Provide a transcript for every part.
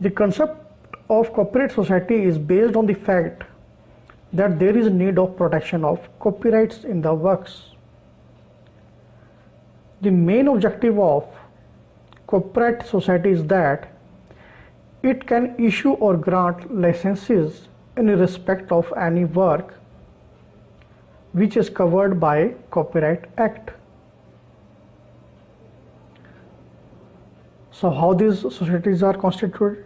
The concept of copyright society is based on the fact that there is a need of protection of copyrights in the works. The main objective of copyright society is that it can issue or grant licenses in respect of any work which is covered by Copyright Act. So how these societies are constituted?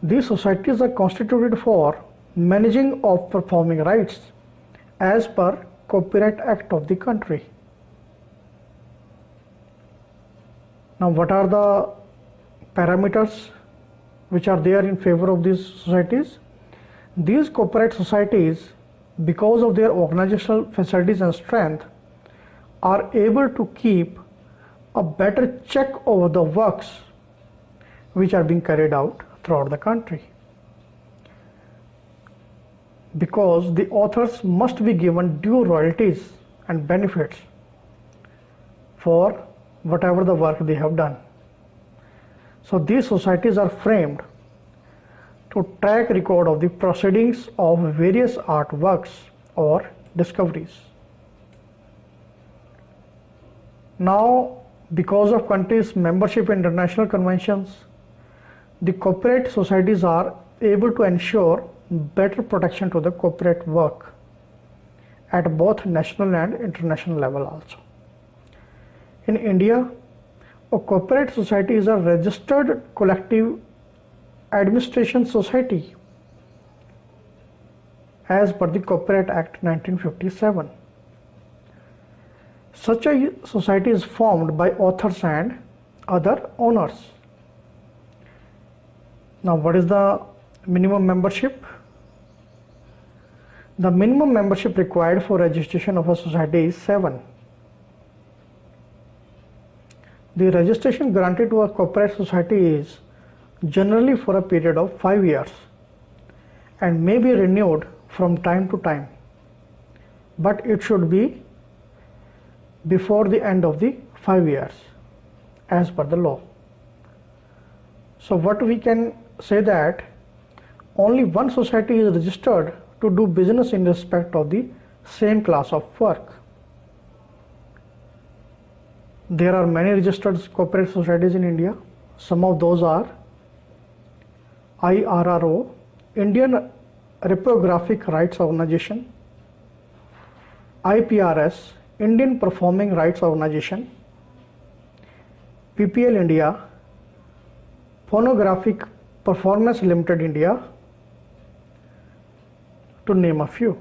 These societies are constituted for managing of performing rights as per Copyright Act of the country. Now what are the parameters which are there in favor of these societies? These copyright societies, because of their organizational facilities and strength, are able to keep a better check over the works which are being carried out throughout the country, because the authors must be given due royalties and benefits for whatever the work they have done. So these societies are framed to track record of the proceedings of various artworks or discoveries. Now, because of countries' membership in international conventions, the copyright societies are able to ensure better protection to the copyright work at both national and international level also. In India, a copyright society is a registered collective administration society as per the Copyright Act 1957. Such a society is formed by authors and other owners. Now what is the minimum membership? The minimum membership required for registration of a society is 7. The registration granted to a copyright society is generally for a period of 5 years and may be renewed from time to time, but it should be before the end of the 5 years as per the law. So what we can say that only one society is registered to do business in respect of the same class of work. There are many registered copyright societies in India. Some of those are IRRO, Indian Reprographic Rights Organization; IPRS, Indian Performing Rights Organization; PPL India, Phonographic Performance Limited India, to name a few.